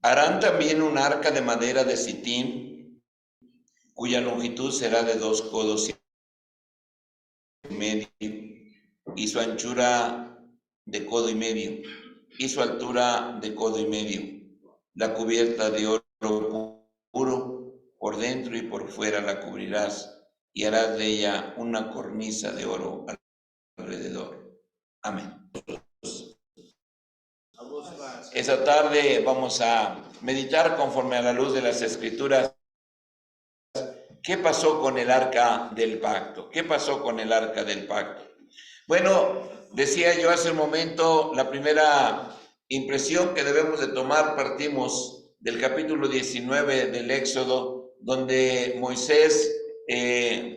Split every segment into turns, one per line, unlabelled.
Harán también un arca de madera de sitín, cuya longitud será de 2 codos y medio, y su anchura de codo y medio, y su altura de codo y medio. La cubierta de oro puro, por dentro y por fuera la cubrirás, y harás de ella una cornisa de oro alrededor. Amén. Esta tarde vamos a meditar conforme a la luz de las Escrituras. ¿Qué pasó con el arca del pacto? ¿Qué pasó con el arca del pacto? Bueno, decía yo hace un momento, la primera impresión que debemos de tomar, partimos del capítulo 19 del Éxodo, donde Moisés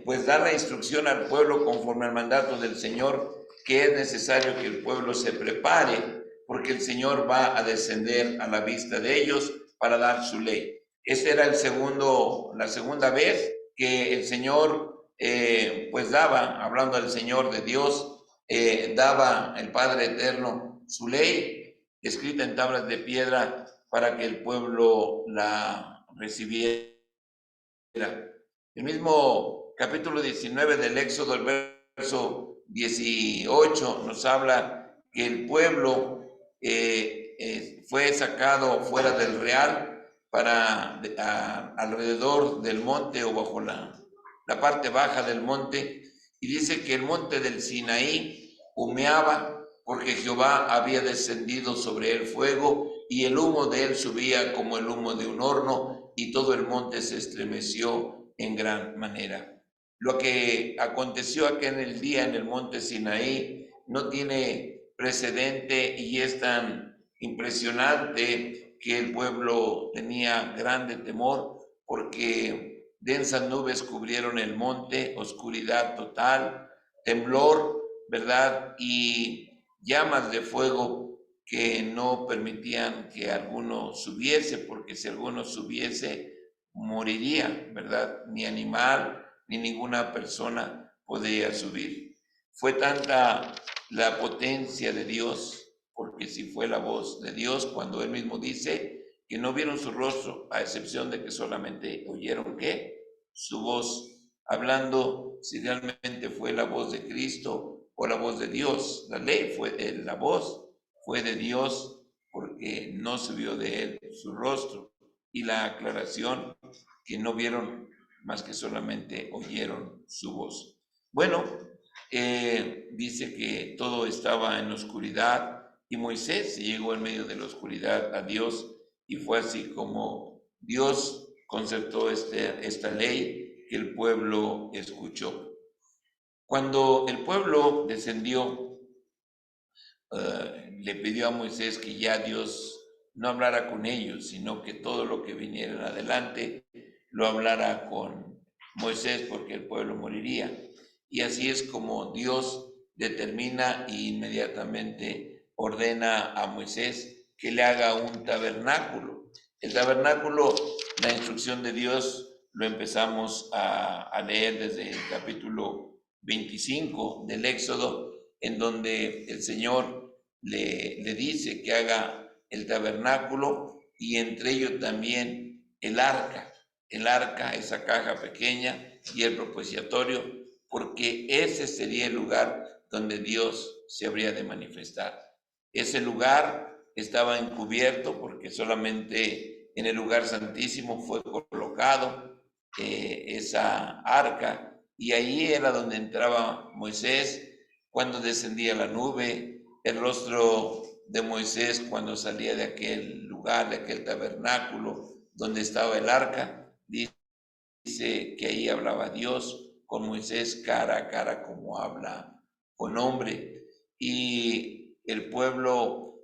pues da la instrucción al pueblo conforme al mandato del Señor, que es necesario que el pueblo se prepare, porque el Señor va a descender a la vista de ellos para dar su ley. Esta era la segunda vez que el Señor pues daba, hablando del Señor de Dios, daba el Padre Eterno su ley, escrita en tablas de piedra, para que el pueblo la recibiera. El mismo capítulo 19 del Éxodo, el verso 18, nos habla que el pueblo fue sacado fuera del real alrededor del monte o bajo la parte baja del monte, y dice que el monte del Sinaí humeaba porque Jehová había descendido sobre él fuego, y el humo de él subía como el humo de un horno, y todo el monte se estremeció en gran manera. Lo que aconteció aquel día en el monte Sinaí no tiene precedente y es tan impresionante que el pueblo tenía grande temor, porque densas nubes cubrieron el monte, oscuridad total, temblor, ¿verdad? Y llamas de fuego que no permitían que alguno subiese, porque si alguno subiese, moriría, ¿verdad? Ni animal, ni ninguna persona podía subir. Fue tanta la potencia de Dios, porque si fue la voz de Dios, cuando Él mismo dice que no vieron su rostro, a excepción de que solamente oyeron, ¿qué? Su voz, hablando si realmente fue la voz de Cristo o la voz de Dios. La ley fue, la voz fue de Dios, porque no se vio de Él su rostro, y la aclaración que no vieron más que solamente oyeron su voz. Bueno, dice que todo estaba en oscuridad, y Moisés llegó en medio de la oscuridad a Dios, y fue así como Dios concertó esta ley que el pueblo escuchó. Cuando el pueblo descendió, le pidió a Moisés que ya Dios no hablara con ellos, sino que todo lo que viniera en adelante lo hablara con Moisés, porque el pueblo moriría. Y así es como Dios determina e inmediatamente ordena a Moisés que le haga un tabernáculo. El tabernáculo, la instrucción de Dios, lo empezamos a leer desde el capítulo 25 del Éxodo, en donde el Señor le dice que haga el tabernáculo, y entre ellos también el arca, esa caja pequeña, y el propiciatorio, porque ese sería el lugar donde Dios se habría de manifestar. Ese lugar estaba encubierto porque solamente en el lugar santísimo fue colocado esa arca, y ahí era donde entraba Moisés cuando descendía la nube, el rostro de Moisés cuando salía de aquel lugar, de aquel tabernáculo donde estaba el arca. Dice que ahí hablaba Dios con Moisés cara a cara, como habla con hombre, y el pueblo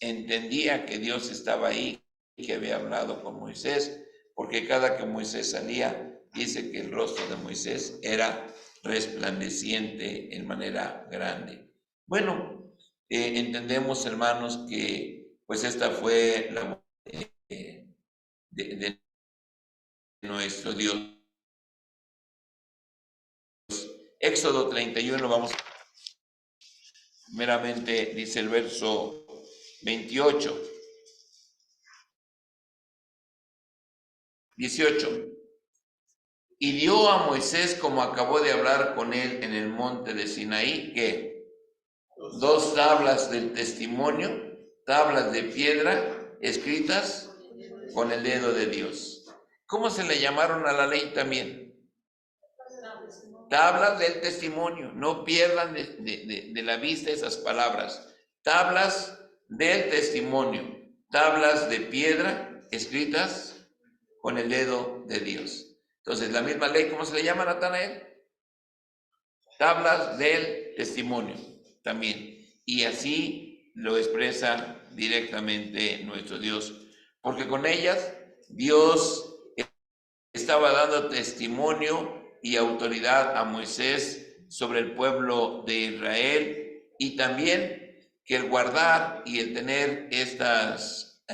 entendía que Dios estaba ahí, que había hablado con Moisés, porque cada que Moisés salía, dice que el rostro de Moisés era resplandeciente en manera grande. Bueno, entendemos, hermanos, que pues esta fue la de nuestro Dios. Éxodo 31, vamos, meramente dice el verso 28. 18. Y dio a Moisés, como acabó de hablar con él en el monte de Sinaí, ¿qué? 2 tablas del testimonio, tablas de piedra escritas con el dedo de Dios. ¿Cómo se le llamaron a la ley también? Tablas del testimonio. No pierdan de la vista esas palabras. Tablas del testimonio, tablas de piedra escritas con el dedo de Dios. Entonces, la misma ley, ¿cómo se le llama, Natanael? Tablas del testimonio también. Y así lo expresa directamente nuestro Dios. Porque con ellas Dios estaba dando testimonio y autoridad a Moisés sobre el pueblo de Israel, y también que el guardar y el tener estas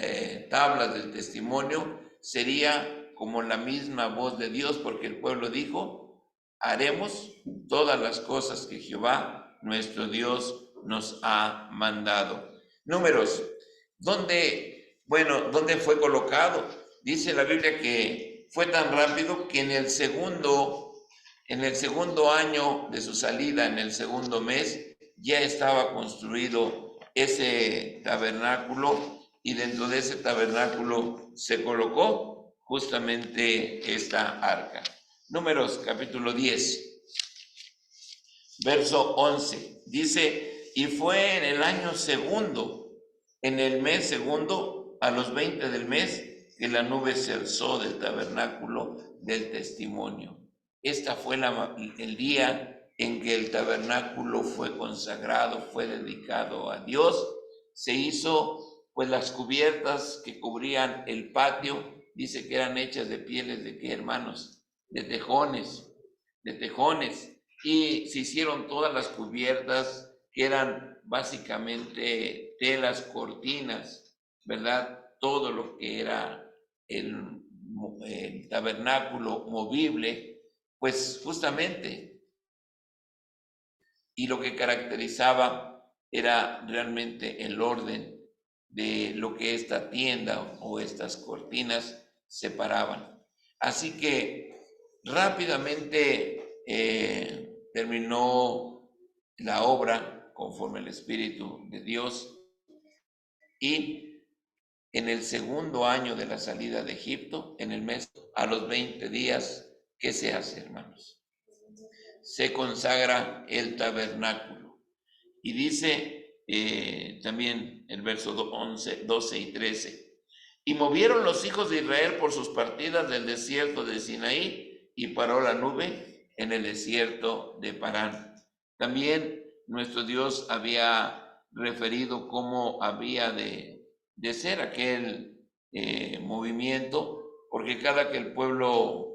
tablas del testimonio sería como la misma voz de Dios, porque el pueblo dijo: haremos todas las cosas que Jehová nuestro Dios nos ha mandado. Números, ¿dónde fue colocado? Dice la Biblia que fue tan rápido que en el segundo año de su salida, en el segundo mes, ya estaba construido ese tabernáculo, y dentro de ese tabernáculo se colocó justamente esta arca. Números capítulo 10, verso 11, dice: y fue en el año segundo, en el mes segundo, a los 20 del mes, que la nube se alzó del tabernáculo del testimonio. Esta fue el día en que el tabernáculo fue consagrado, fue dedicado a Dios. Se hizo, pues, las cubiertas que cubrían el patio, dice que eran hechas de pieles de qué, hermanos, de tejones, y se hicieron todas las cubiertas, que eran básicamente telas, cortinas, ¿verdad? Todo lo que era el tabernáculo movible, pues justamente, y lo que caracterizaba era realmente el orden de lo que esta tienda o estas cortinas separaban. Así que rápidamente terminó la obra conforme al Espíritu de Dios, y en el segundo año de la salida de Egipto, en el mes, a los 20 días, ¿qué se hace, hermanos? Se consagra el tabernáculo. Y dice también el verso 11, 12 y 13: y movieron los hijos de Israel por sus partidas del desierto de Sinaí, y paró la nube en el desierto de Parán. También nuestro Dios había referido cómo había de ser aquel movimiento, porque cada que el pueblo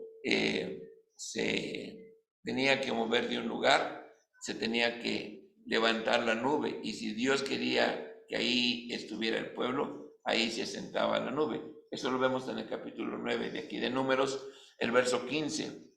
se tenía que mover de un lugar, se tenía que levantar la nube, y si Dios quería que ahí estuviera el pueblo, ahí se sentaba la nube. Eso lo vemos en el capítulo 9 de aquí de Números, el verso 15.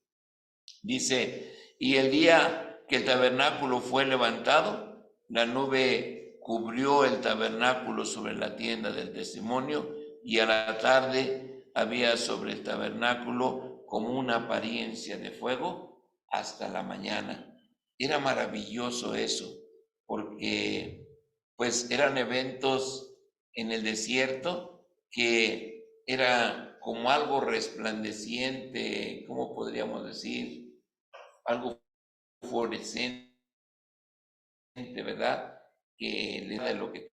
Dice: y el día que el tabernáculo fue levantado, la nube cubrió el tabernáculo sobre la tienda del testimonio, y a la tarde había sobre el tabernáculo como una apariencia de fuego hasta la mañana. Era maravilloso eso, porque pues eran eventos en el desierto que era como algo resplandeciente, ¿cómo podríamos decir? Algo fluorescente, ¿verdad? Que le da lo que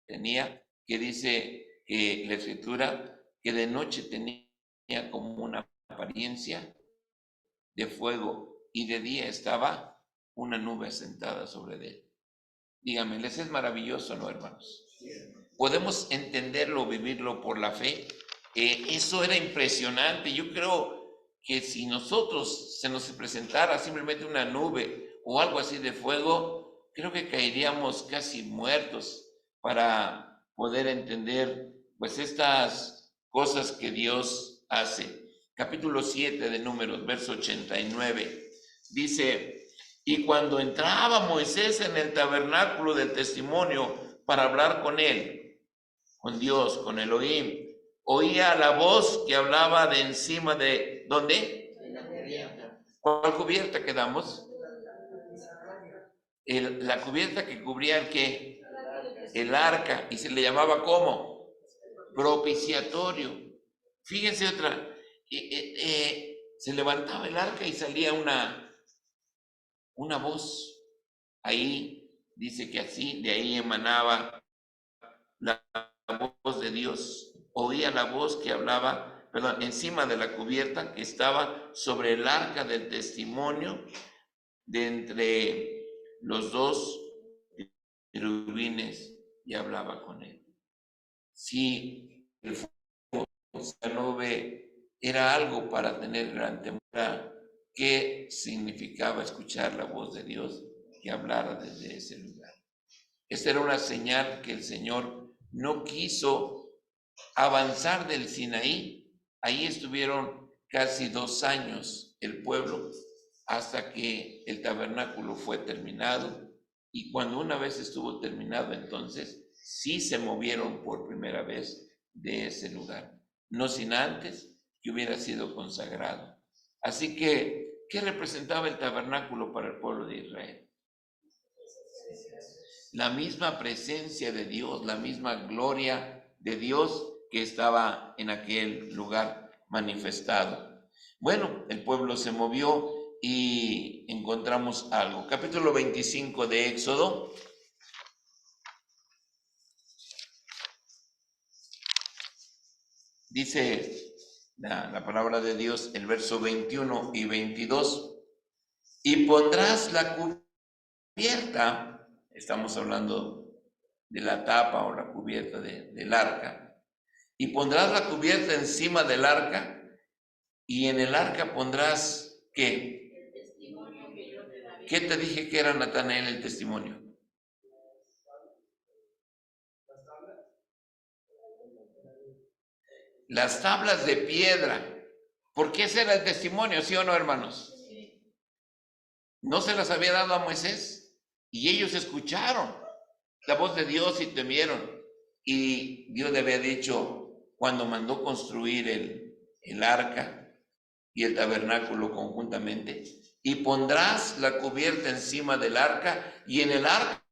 tenía, que dice que la Escritura, que de noche tenía como una apariencia de fuego, y de día estaba una nube sentada sobre él. Díganme, ¿les es maravilloso, no, hermanos? Podemos entenderlo, vivirlo por la fe. Eso era impresionante. Yo creo que si nosotros se nos presentara simplemente una nube o algo así de fuego, creo que caeríamos casi muertos para poder entender pues estas cosas que Dios hace. Capítulo 7 de Números, verso 89, dice: y cuando entraba Moisés en el tabernáculo del testimonio para hablar con él, con Dios, con Elohim, oía la voz que hablaba de encima de, ¿dónde? ¿Cuál cubierta quedamos? La cubierta que cubría el ¿qué? El arca, y se le llamaba ¿cómo? Propiciatorio. Fíjense otra, se levantaba el arca y salía una voz. Ahí dice que así, de ahí emanaba la voz de Dios. Oía la voz que hablaba, perdón, encima de la cubierta que estaba sobre el arca del testimonio, de entre los dos querubines, y hablaba con él. Si el fuego, la nube, era algo para tener gran temor, ¿qué significaba escuchar la voz de Dios que hablara desde ese lugar? Esta era una señal que el Señor no quiso avanzar del Sinaí. Ahí estuvieron casi 2 años el pueblo hasta que el tabernáculo fue terminado, y cuando una vez estuvo terminado, entonces sí se movieron por primera vez de ese lugar, no sin antes que hubiera sido consagrado. Así que, ¿qué representaba el tabernáculo para el pueblo de Israel? La misma presencia de Dios, la misma gloria de Dios que estaba en aquel lugar manifestado. Bueno, el pueblo se movió y encontramos algo. Capítulo 25 de Éxodo. Dice la palabra de Dios, el verso 21 y 22. Y pondrás la cubierta, estamos hablando de la tapa o la cubierta del arca, y pondrás la cubierta encima del arca, y en el arca pondrás, ¿qué?
El testimonio que yo te daré.
¿Qué te dije que era, Natanael, el testimonio? Las tablas de piedra. Porque ese era el testimonio, ¿sí o no, hermanos? No se las había dado a Moisés, y ellos escucharon la voz de Dios y temieron. Y Dios le había dicho, cuando mandó construir el arca y el tabernáculo conjuntamente, y pondrás la cubierta encima del arca, y en el arca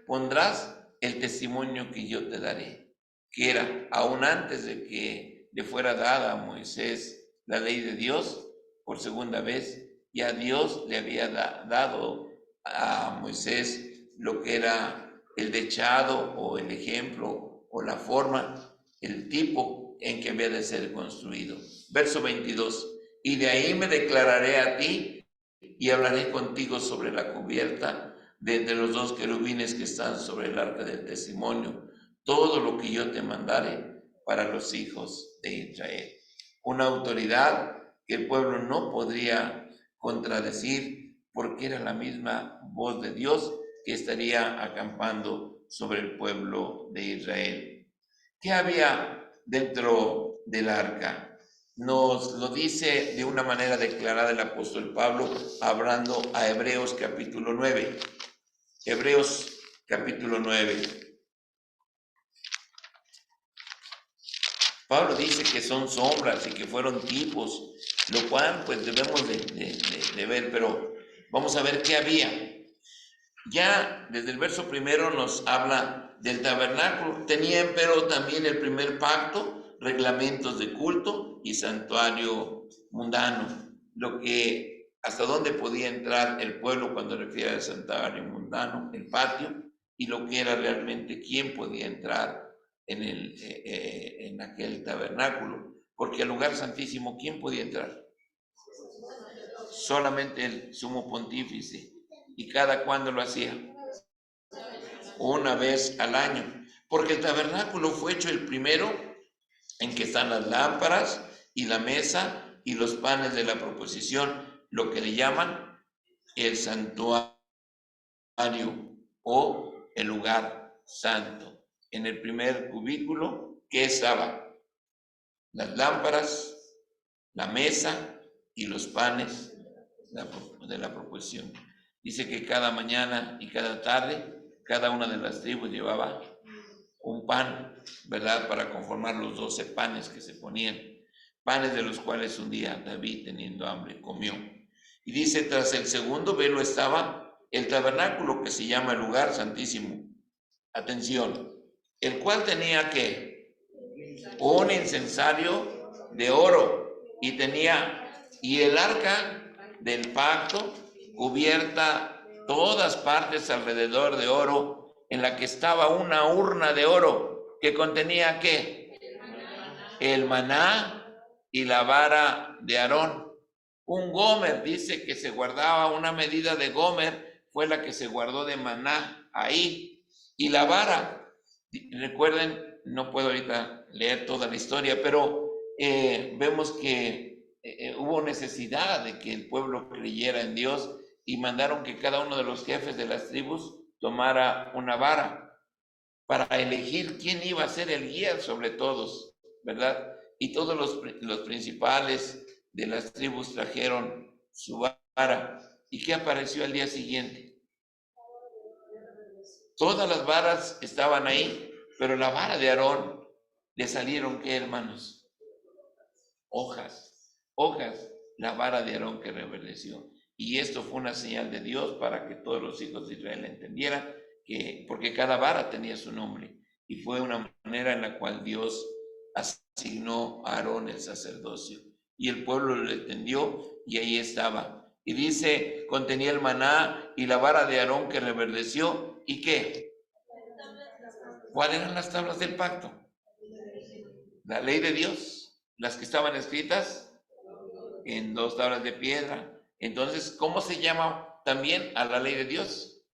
pondrás el testimonio que yo te daré, que era aún antes de que le fuera dada a Moisés la ley de Dios por segunda vez. Ya Dios le había dado a Moisés lo que era el dechado o el ejemplo o la forma, el tipo en que había de ser construido. Verso 22. Y de ahí me declararé a ti y hablaré contigo sobre la cubierta de los 2 querubines que están sobre el arca del testimonio, todo lo que yo te mandare para los hijos de Israel. Una autoridad que el pueblo no podría contradecir, porque era la misma voz de Dios que estaría acampando sobre el pueblo de Israel. ¿Qué había dentro del arca? Nos lo dice de una manera declarada el apóstol Pablo, hablando a Hebreos capítulo 9. Hebreos capítulo 9. Pablo dice que son sombras y que fueron tipos, lo cual pues debemos de ver, pero vamos a ver qué había. Ya desde el verso primero nos habla del tabernáculo. Tenía pero también el primer pacto, reglamentos de culto y santuario mundano, lo que hasta dónde podía entrar el pueblo cuando refiere al santuario mundano, el patio, y lo que era realmente quién podía entrar en aquel tabernáculo, porque al lugar santísimo, ¿quién podía entrar? Solamente el sumo pontífice. ¿Y cada cuándo lo hacía? Una vez al año, porque el tabernáculo fue hecho el primero en que están las lámparas y la mesa y los panes de la proposición, lo que le llaman el santuario o el lugar santo. En el primer cubículo, ¿qué estaba? Las lámparas, la mesa y los panes de la proposición. Dice que cada mañana y cada tarde, cada una de las tribus llevaba un pan, ¿verdad? Para conformar los 12 panes que se ponían, panes de los cuales un día David, teniendo hambre, comió. Y dice, tras el segundo velo estaba el tabernáculo, que se llama el lugar santísimo. Atención, el cual tenía que un incensario de oro y el arca del pacto cubierta todas partes alrededor de oro, en la que estaba una urna de oro que contenía ¿qué? El maná y la vara de Aarón. Un gomer, dice que se guardaba una medida de gomer, fue la que se guardó de maná ahí. Y la vara, recuerden, no puedo ahorita leer toda la historia, pero vemos que hubo necesidad de que el pueblo creyera en Dios y mandaron que cada uno de los jefes de las tribus tomara una vara para elegir quién iba a ser el guía sobre todos, ¿verdad? Y todos los principales de las tribus trajeron su vara. ¿Y qué apareció al día siguiente? Todas las varas estaban ahí, pero la vara de Aarón le salieron, ¿qué, hermanos? Hojas, la vara de Aarón que reverdeció. Y esto fue una señal de Dios para que todos los hijos de Israel entendieran que, porque cada vara tenía su nombre, y fue una manera en la cual Dios asignó a Aarón el sacerdocio. Y el pueblo lo entendió y ahí estaba. Y dice, contenía el maná y la vara de Aarón que reverdeció. ¿Y qué? ¿Cuáles eran las tablas del pacto? La ley de Dios, las que estaban escritas en 2 tablas de piedra. Entonces, ¿cómo se llama también a la ley de Dios?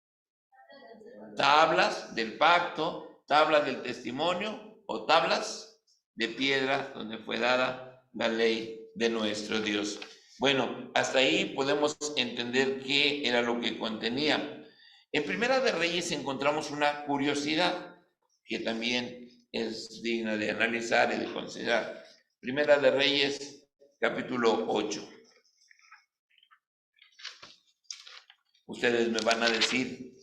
Tablas del pacto, tablas del testimonio o tablas de piedra donde fue dada la ley de nuestro Dios. Bueno, hasta ahí podemos entender qué era lo que contenía. En Primera de Reyes encontramos una curiosidad que también es digna de analizar y de considerar. Primera de Reyes, capítulo 8. Ustedes me van a decir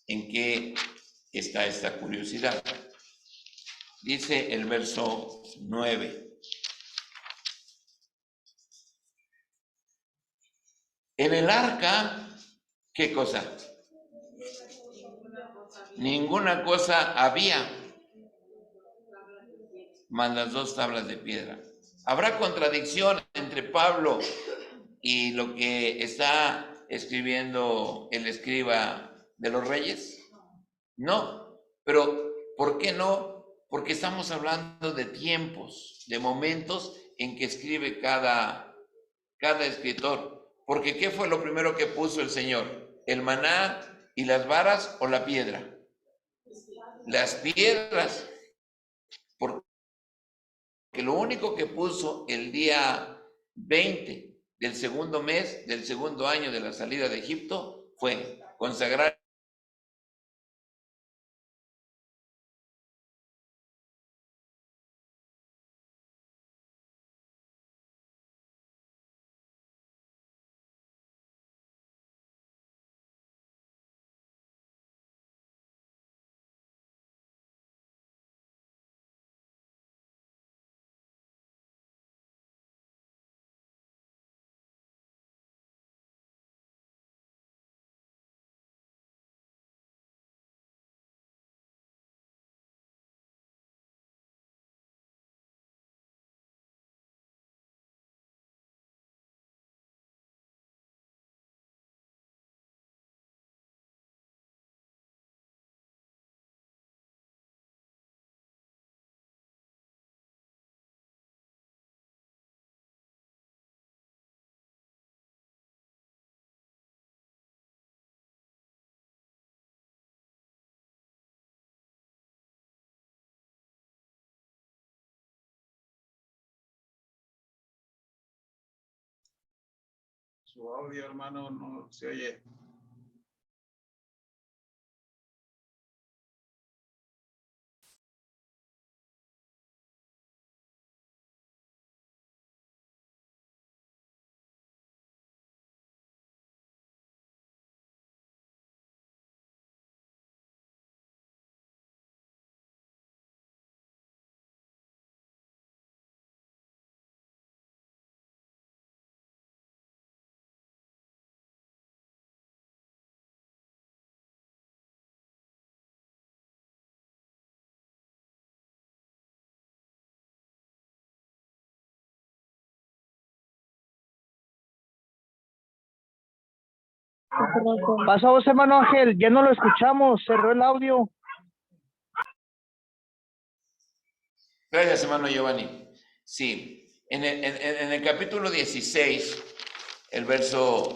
en qué está esta curiosidad. Dice el verso 9. En el arca, ¿qué cosa? Ninguna cosa había, más las 2 tablas de piedra. ¿Habrá contradicción entre Pablo y lo que está escribiendo el escriba de los reyes? No, pero ¿por qué no? Porque estamos hablando de tiempos, de momentos en que escribe cada escritor. Porque ¿qué fue lo primero que puso el Señor? ¿El maná y las varas o la piedra? Las piedras, porque lo único que puso el día 20 del segundo mes del segundo año de la salida de Egipto fue consagrar
Su audio, hermano, no se oye.
Pasó vos, hermano Ángel, ya no lo escuchamos, cerró el audio.
Gracias, hermano Giovanni. Sí, en el capítulo 16, el verso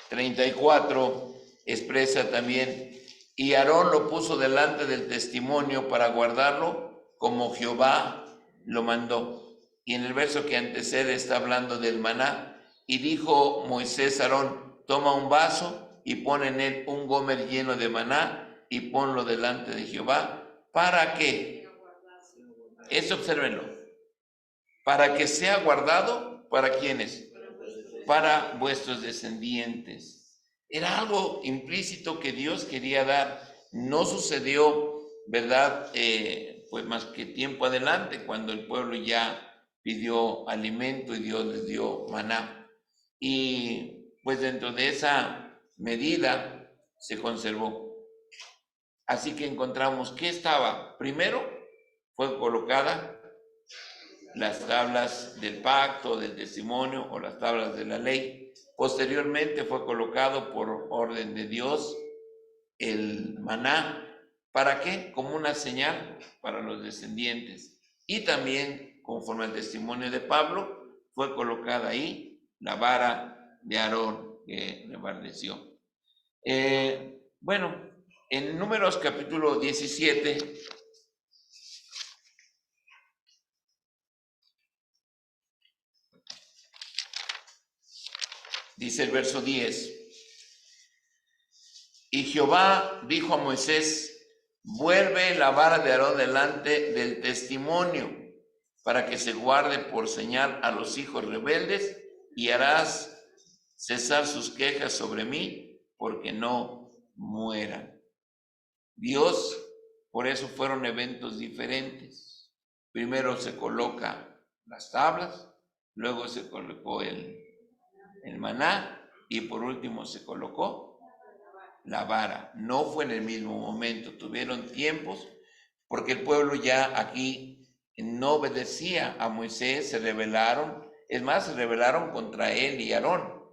34, expresa también, y Aarón lo puso delante del testimonio para guardarlo como Jehová lo mandó. Y en el verso que antecede está hablando del maná, y dijo Moisés a Aarón, toma un vaso y pon en él un gomer lleno de maná y ponlo delante de Jehová. ¿Para qué? Eso obsérvenlo. Para que sea guardado, ¿para quiénes? Para vuestros descendientes. Era algo implícito que Dios quería dar. No sucedió, ¿verdad? Pues más que tiempo adelante, cuando el pueblo ya pidió alimento y Dios les dio maná. Y pues dentro de esa medida se conservó. Así que encontramos que estaba, primero fue colocada las tablas del pacto, del testimonio o las tablas de la ley. Posteriormente fue colocado por orden de Dios el maná. ¿Para qué? Como una señal para los descendientes. Y también, conforme al testimonio de Pablo, fue colocada ahí la vara de Aarón que reverdeció. Bueno, en Números capítulo 17, dice el verso 10, y Jehová dijo a Moisés, vuelve la vara de Aarón delante del testimonio, para que se guarde por señal a los hijos rebeldes, y harás cesar sus quejas sobre mí, porque no mueran. Dios, por eso fueron eventos diferentes. Primero se coloca las tablas, luego se colocó el maná, y por último se colocó la vara. No fue en el mismo momento, tuvieron tiempos, porque el pueblo ya aquí no obedecía a Moisés, se rebelaron, es más, se rebelaron contra él y Aarón,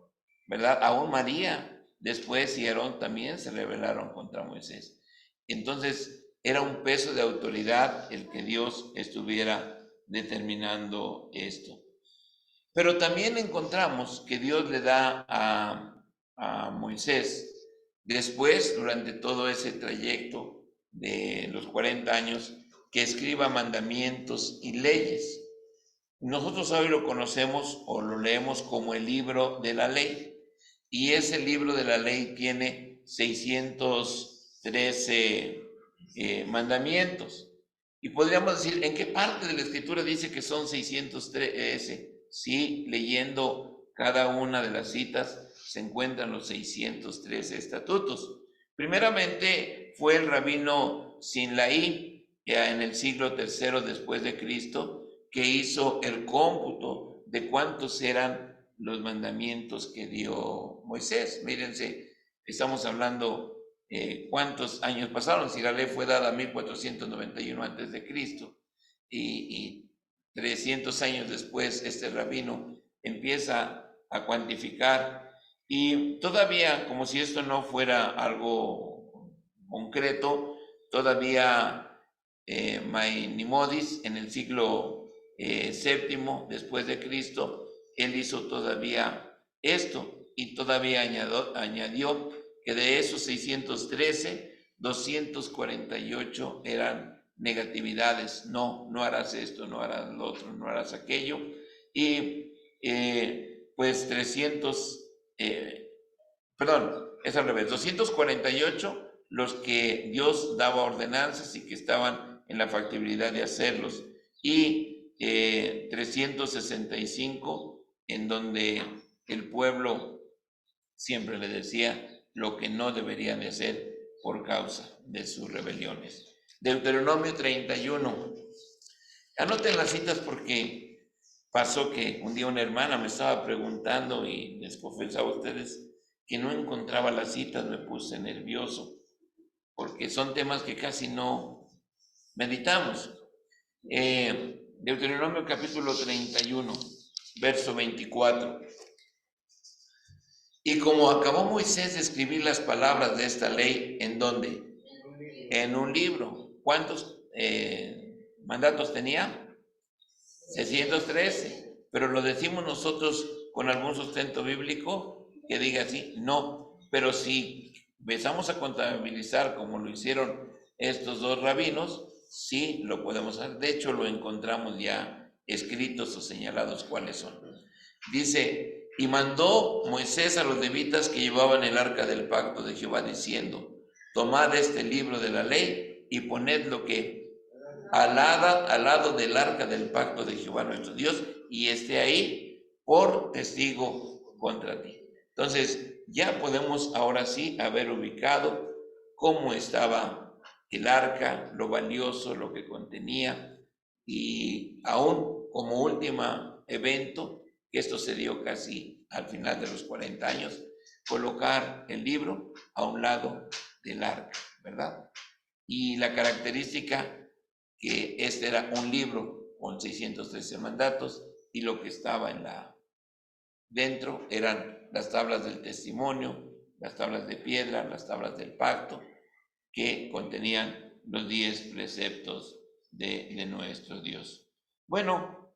¿verdad? Aún María después y Aarón también se rebelaron contra Moisés. Entonces era un peso de autoridad el que Dios estuviera determinando esto. Pero también encontramos que Dios le da a Moisés, después, durante todo ese trayecto de los 40 años, que escriba mandamientos y leyes. Nosotros hoy lo conocemos o lo leemos como el libro de la ley. Y ese libro de la ley tiene 613 mandamientos. Y podríamos decir, ¿en qué parte de la escritura dice que son 613? Sí, leyendo cada una de las citas se encuentran los 613 estatutos. Primeramente fue el rabino Sinlaí, ya en el siglo III después de Cristo, que hizo el cómputo de cuántos eran los mandamientos que dio Moisés. Mírense, estamos hablando cuántos años pasaron. Si la ley fue dada 1491 antes de Cristo y 300 años después este rabino empieza a cuantificar, y todavía, como si esto no fuera algo concreto, todavía Maimónides en el siglo VII después de Cristo, él hizo todavía esto y todavía añadió que de esos 613, 248 eran negatividades. No harás esto, no harás lo otro, no harás aquello. Y pues 248 los que Dios daba ordenanzas y que estaban en la factibilidad de hacerlos, y 365 en donde el pueblo siempre le decía lo que no deberían de hacer por causa de sus rebeliones. Deuteronomio 31. Anoten las citas porque pasó que un día una hermana me estaba preguntando y les confesaba a ustedes que no encontraba las citas, me puse nervioso porque son temas que casi no meditamos. Deuteronomio capítulo 31, verso 24. Y como acabó Moisés de escribir las palabras de esta ley, ¿en dónde? En un libro. ¿Cuántos mandatos tenía? 613. Pero lo decimos nosotros con algún sustento bíblico que diga así, no. Pero si empezamos a contabilizar como lo hicieron estos dos rabinos, sí lo podemos hacer. De hecho, lo encontramos ya escritos o señalados cuáles son. Dice, y mandó Moisés a los levitas que llevaban el arca del pacto de Jehová, diciendo, tomad este libro de la ley y poned lo que al lado del arca del pacto de Jehová nuestro Dios, y esté ahí por testigo contra ti. Entonces, ya podemos ahora sí haber ubicado cómo estaba el arca, lo valioso, lo que contenía, y aún como último evento, que esto se dio casi al final de los 40 años, colocar el libro a un lado del arca, ¿verdad? Y la característica que este era un libro con 613 mandatos, y lo que estaba dentro eran las tablas del testimonio, las tablas de piedra, las tablas del pacto, que contenían los 10 preceptos de nuestro Dios. Bueno,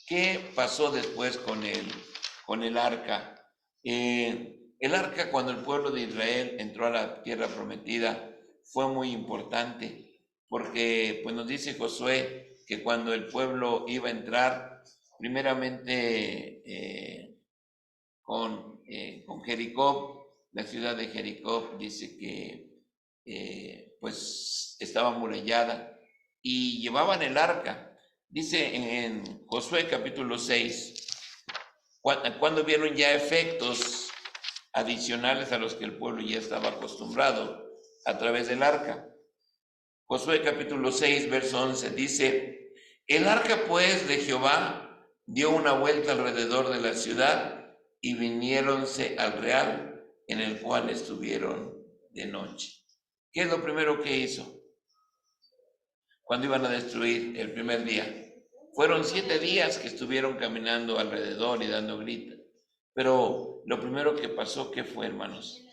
¿qué pasó después con el arca? El arca, cuando el pueblo de Israel entró a la tierra prometida, fue muy importante, porque pues nos dice Josué que cuando el pueblo iba a entrar, primeramente con Jericó, la ciudad de Jericó, dice que pues estaba amurallada y llevaban el arca. Dice en Josué capítulo 6, cuando vieron ya efectos adicionales a los que el pueblo ya estaba acostumbrado a través del arca. Josué capítulo 6, verso 11 dice, el arca pues de Jehová dio una vuelta alrededor de la ciudad y viniéronse al real, en el cual estuvieron de noche. ¿Qué es lo primero que hizo cuando iban a destruir el primer día? Fueron 7 días que estuvieron caminando alrededor y dando gritos. Pero lo primero que pasó, ¿qué fue, hermanos?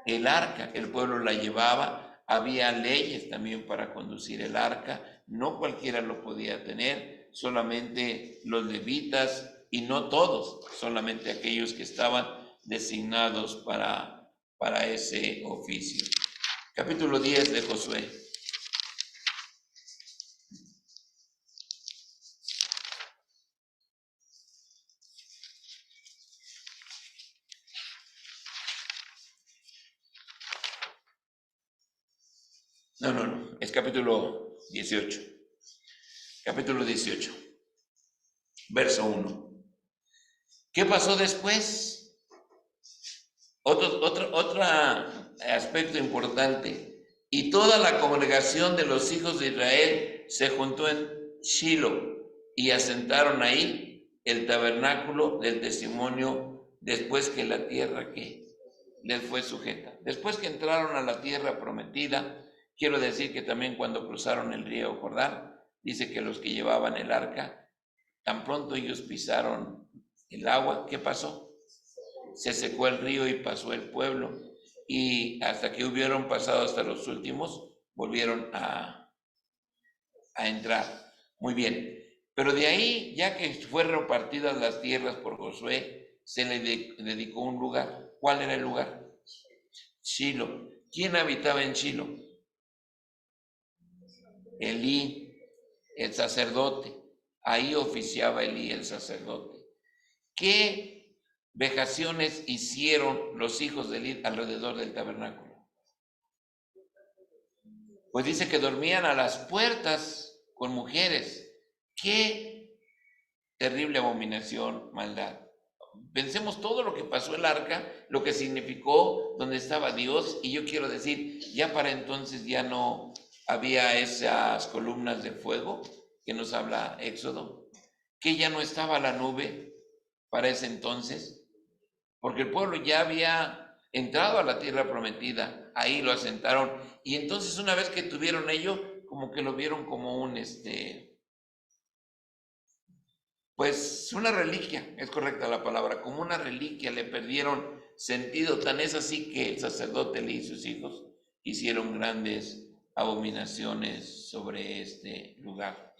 El arca, el pueblo la llevaba, había leyes también para conducir el arca, no cualquiera lo podía tener, solamente los levitas, y no todos, solamente aquellos que estaban designados para ese oficio. Capítulo 10 de Josué. No, es capítulo 18. Capítulo 18, verso 1. ¿Qué pasó después? Otro aspecto importante. Y toda la congregación de los hijos de Israel se juntó en Shilo y asentaron ahí el tabernáculo del testimonio después que la tierra que les fue sujeta. Después que entraron a la tierra prometida, quiero decir que también cuando cruzaron el río Jordán, dice que los que llevaban el arca, tan pronto ellos pisaron el agua, ¿qué pasó? Se secó el río y pasó el pueblo, y hasta que hubieron pasado hasta los últimos, volvieron a entrar. Muy bien, pero de ahí, ya que fueron repartidas las tierras por Josué, se le dedicó un lugar. ¿Cuál era el lugar? Shilo. ¿Quién habitaba en Shilo? Elí, el sacerdote. Ahí oficiaba Elí, el sacerdote. ¿Qué vejaciones hicieron los hijos de Elí alrededor del tabernáculo? Pues dice que dormían a las puertas con mujeres. ¡Qué terrible abominación, maldad! Pensemos todo lo que pasó el arca, lo que significó donde estaba Dios, y yo quiero decir, ya para entonces ya no había esas columnas de fuego que nos habla Éxodo, que ya no estaba la nube para ese entonces, porque el pueblo ya había entrado a la tierra prometida, ahí lo asentaron, y entonces una vez que tuvieron ello, como que lo vieron como un pues una reliquia, es correcta la palabra, como una reliquia, le perdieron sentido. Tan es así que el sacerdote Elí y sus hijos hicieron grandes abominaciones sobre este lugar.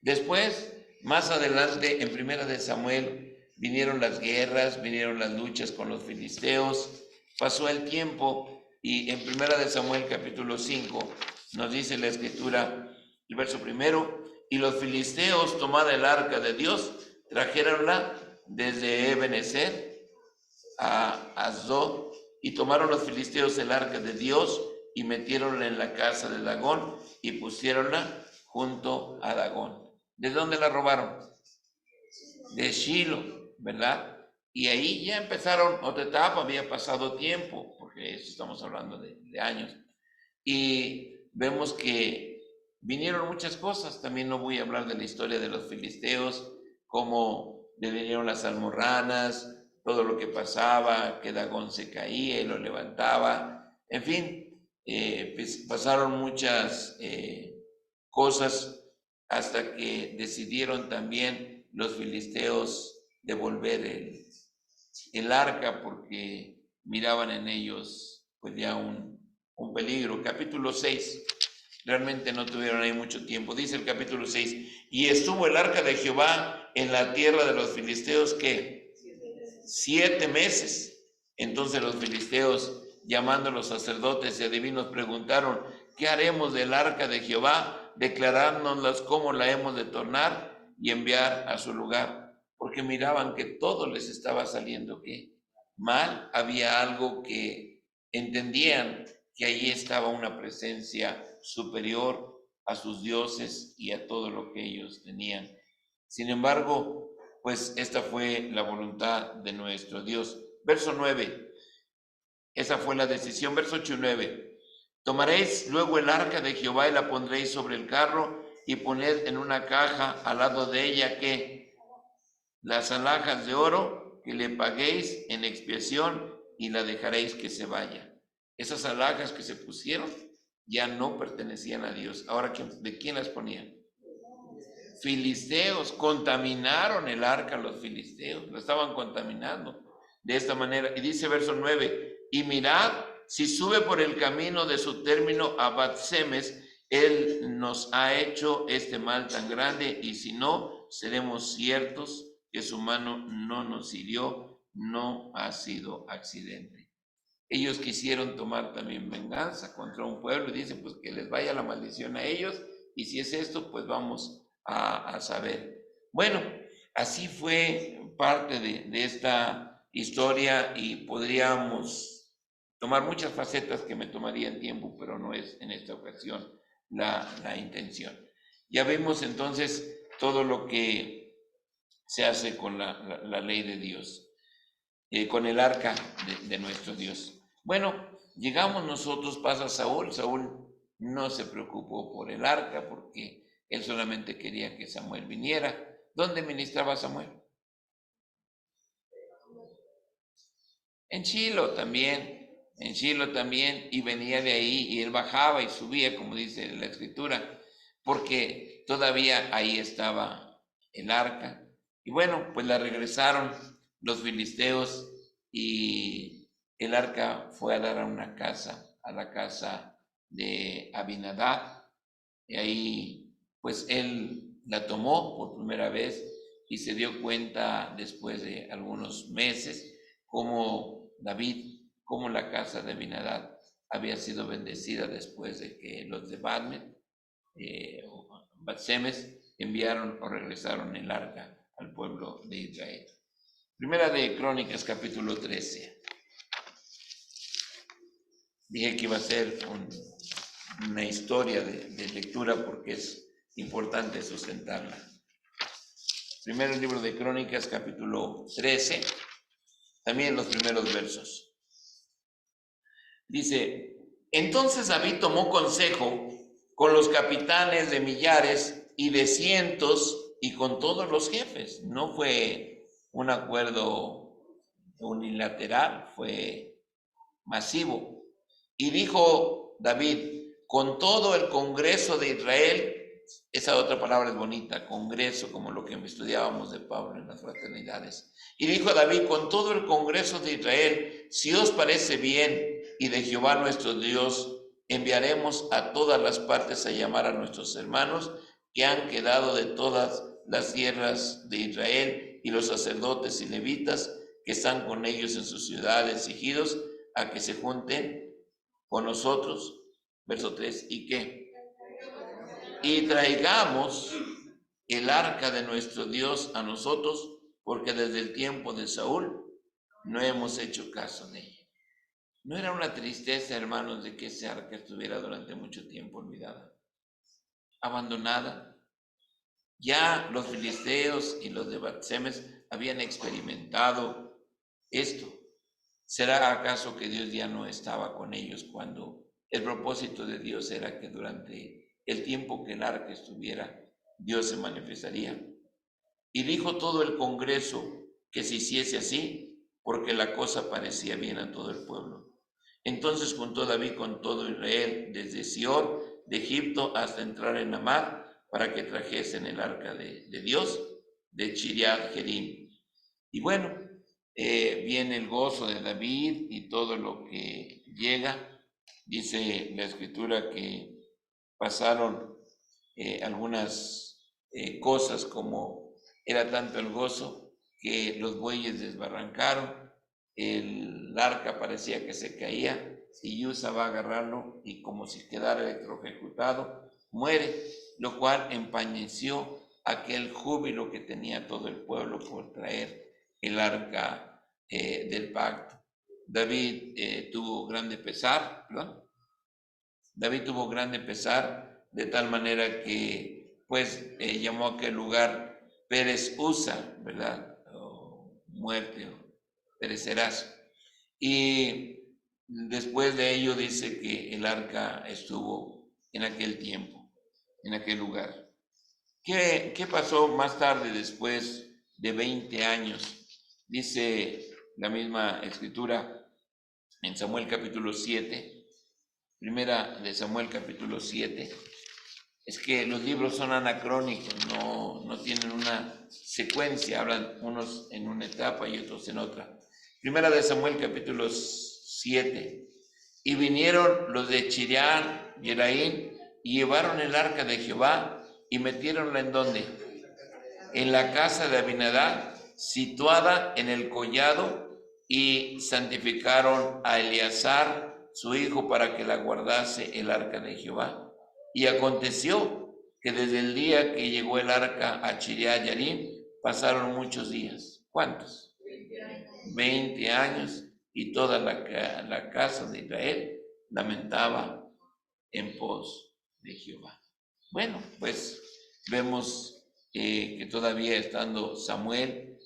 Después, más adelante, en Primera de Samuel, vinieron las guerras, vinieron las luchas con los filisteos, pasó el tiempo y en Primera de Samuel capítulo 5 nos dice la escritura, el verso primero, y los filisteos, tomada el arca de Dios, trajéronla desde Ebenezer a Asdod, y tomaron los filisteos el arca de Dios y metiéronla en la casa de Dagón y pusiéronla junto a Dagón. ¿De dónde la robaron? De Shilo, ¿verdad? Y ahí ya empezaron otra etapa, había pasado tiempo, porque eso estamos hablando de años. Y vemos que vinieron muchas cosas. También no voy a hablar de la historia de los filisteos, cómo vinieron las almorranas, todo lo que pasaba, que Dagón se caía y lo levantaba. En fin, pues pasaron muchas cosas hasta que decidieron también los filisteos devolver el arca porque miraban en ellos pues ya un peligro. Capítulo 6, realmente no tuvieron ahí mucho tiempo. Dice el capítulo 6, y estuvo el arca de Jehová en la tierra de los filisteos, ¿qué? 7 meses. Entonces los filisteos, llamando a los sacerdotes y adivinos, preguntaron, ¿qué haremos del arca de Jehová? Declarárnoslas cómo la hemos de tornar y enviar a su lugar, porque miraban que todo les estaba saliendo ¿qué? Mal. Había algo que entendían que allí estaba una presencia superior a sus dioses y a todo lo que ellos tenían. Sin embargo, pues esta fue la voluntad de nuestro Dios. Verso 9, esa fue la decisión. Verso 8 y 9. Tomaréis luego el arca de Jehová y la pondréis sobre el carro y poned en una caja al lado de ella que las alhajas de oro que le paguéis en expiación y la dejaréis que se vaya. Esas alhajas que se pusieron ya no pertenecían a Dios. Ahora, ¿de quién las ponían? Filisteos. Contaminaron el arca los filisteos, lo estaban contaminando de esta manera. Y dice verso 9, y mirad, si sube por el camino de su término a Bat-Semes, él nos ha hecho este mal tan grande, y si no, seremos ciertos que su mano no nos hirió, no ha sido accidente. Ellos quisieron tomar también venganza contra un pueblo y dicen, pues que les vaya la maldición a ellos, y si es esto, pues vamos a saber. Bueno, así fue parte de esta historia y podríamos tomar muchas facetas que me tomarían tiempo, pero no es en esta ocasión la intención. Ya vemos entonces todo lo que se hace con la ley de Dios, con el arca de nuestro Dios. Bueno, llegamos nosotros, pasa Saúl. Saúl no se preocupó por el arca porque él solamente quería que Samuel viniera. ¿Dónde ministraba Samuel? En Shilo también, y venía de ahí, y él bajaba y subía, como dice la escritura, porque todavía ahí estaba el arca. Y bueno, pues la regresaron los filisteos, y el arca fue a dar a la casa de Abinadab, y ahí pues él la tomó por primera vez y se dio cuenta después de algunos meses como la casa de Abinadab había sido bendecida después de que los de Bat-Semes enviaron o regresaron el arca al pueblo de Israel. Primera de Crónicas, capítulo 13. Dije que iba a ser una historia de lectura porque es importante sustentarla. Primero el libro de Crónicas, capítulo 13, también los primeros versos. Dice, entonces David tomó consejo con los capitanes de millares y de cientos y con todos los jefes. No fue un acuerdo unilateral, fue masivo. Y dijo David, con todo el Congreso de Israel, esa otra palabra es bonita, congreso, como lo que estudiábamos de Pablo en las fraternidades. Y dijo David, con todo el congreso de Israel, si os parece bien y de Jehová nuestro Dios, enviaremos a todas las partes a llamar a nuestros hermanos que han quedado de todas las tierras de Israel y los sacerdotes y levitas que están con ellos en sus ciudades ejidos, a que se junten con nosotros. Verso 3, ¿y qué? Y traigamos el arca de nuestro Dios a nosotros, porque desde el tiempo de Saúl no hemos hecho caso de ella. ¿No era una tristeza, hermanos, de que ese arca estuviera durante mucho tiempo olvidada, abandonada? Ya los filisteos y los de Bat-Semes habían experimentado esto. ¿Será acaso que Dios ya no estaba con ellos cuando el propósito de Dios era que durante el tiempo que el arca estuviera, Dios se manifestaría? Y dijo todo el congreso que se hiciese así, porque la cosa parecía bien a todo el pueblo. Entonces juntó David con todo Israel, desde Sior de Egipto hasta entrar en Amad, para que trajesen el arca de Dios de Chiriat Jerim. Y bueno, viene el gozo de David y todo lo que llega. Dice la escritura que pasaron algunas cosas, como era tanto el gozo que los bueyes desbarrancaron, el arca parecía que se caía y Usa va a agarrarlo y como si quedara electrocutado, muere, lo cual empañeció aquel júbilo que tenía todo el pueblo por traer el arca del pacto. David tuvo grande pesar, ¿verdad? David tuvo grande pesar, de tal manera que pues llamó a aquel lugar Pérez Usa, ¿verdad? O muerte, o perecerás. Y después de ello dice que el arca estuvo en aquel tiempo, en aquel lugar. ¿Qué pasó más tarde, después de 20 años? Dice la misma escritura en Samuel capítulo 7, primera de Samuel capítulo 7, es que los libros son anacrónicos, no tienen una secuencia, hablan unos en una etapa y otros en otra. Primera de Samuel capítulo 7, y vinieron los de Chiriat Jearim y llevaron el arca de Jehová y metiéronla ¿en dónde? En la casa de Abinadab, situada en el collado, y santificaron a Eleazar, su hijo, para que la guardase el arca de Jehová. Y aconteció que desde el día que llegó el arca a Chiriat Jearim, pasaron muchos días. ¿Cuántos? 20 años, y toda la casa de Israel lamentaba en pos de Jehová. Bueno, pues vemos que todavía estando Samuel,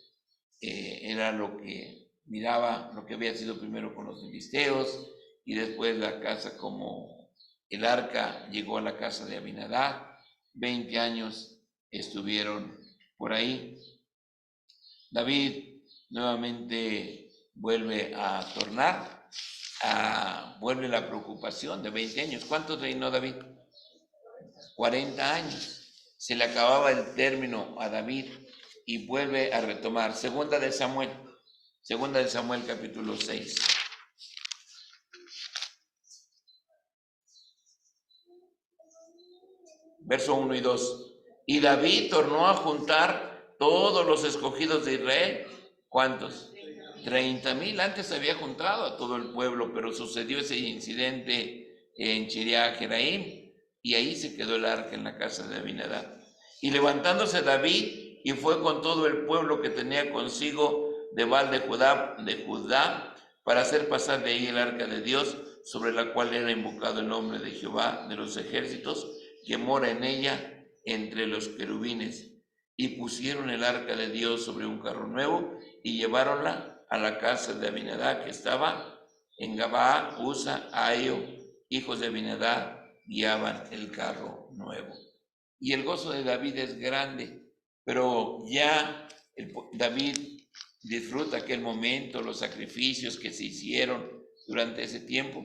era lo que miraba, lo que había sido primero con los filisteos, y después la casa, como el arca llegó a la casa de Abinadab. 20 años estuvieron por ahí. David nuevamente vuelve a tornar, vuelve la preocupación de 20 años. ¿Cuánto reinó David? 40 años. Se le acababa el término a David y vuelve a retomar. Segunda de Samuel capítulo 6. Verso 1 y 2. Y David tornó a juntar todos los escogidos de Israel. ¿Cuántos? 30,000. Antes había juntado a todo el pueblo, pero sucedió ese incidente en Chiriat Jearim, y ahí se quedó el arca en la casa de Abinadab. Y levantándose David, y fue con todo el pueblo que tenía consigo de Baal de Judá, para hacer pasar de ahí el arca de Dios, sobre la cual era invocado el nombre de Jehová de los ejércitos, que mora en ella entre los querubines. Y pusieron el arca de Dios sobre un carro nuevo, y lleváronla a la casa de Abinadab, que estaba en Gabaa. Usa, Ahio, hijos de Abinadab, guiaban el carro nuevo. Y el gozo de David es grande, pero ya David disfruta aquel momento, los sacrificios que se hicieron durante ese tiempo,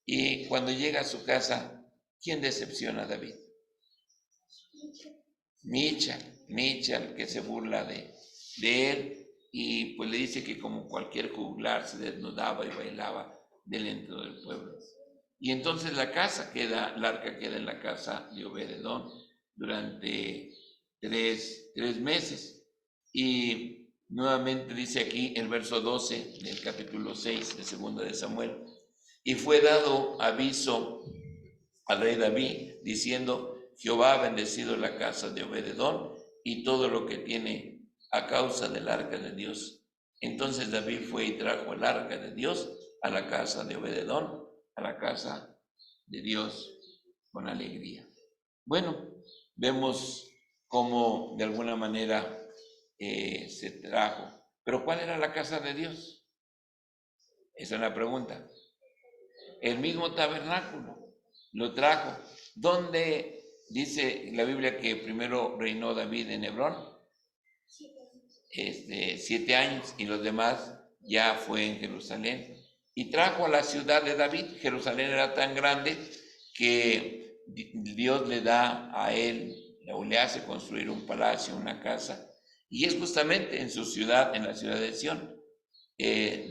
y cuando llega a su casa, ¿quién decepciona a David? Michal, que se burla de él, y pues le dice que como cualquier juglar se desnudaba y bailaba dentro del pueblo. Y entonces el arca queda en la casa de Obed-edom durante tres meses. Y nuevamente dice aquí el verso 12 del capítulo 6 de 2 de Samuel: y fue dado aviso al rey David, diciendo: Jehová ha bendecido la casa de Obed-edom y todo lo que tiene a causa del arca de Dios. Entonces David fue y trajo el arca de Dios a la casa de Obed-edom, a la casa de Dios, con alegría. Bueno, vemos cómo de alguna manera se trajo. Pero ¿cuál era la casa de Dios? Esa es la pregunta. El mismo tabernáculo lo trajo. ¿Dónde dice la Biblia que primero reinó David en Hebrón? 7 años, y los demás ya fue en Jerusalén. Y trajo a la ciudad de David. Jerusalén era tan grande que Dios le da a él, o le hace construir un palacio, una casa, y es justamente en su ciudad, en la ciudad de Sión,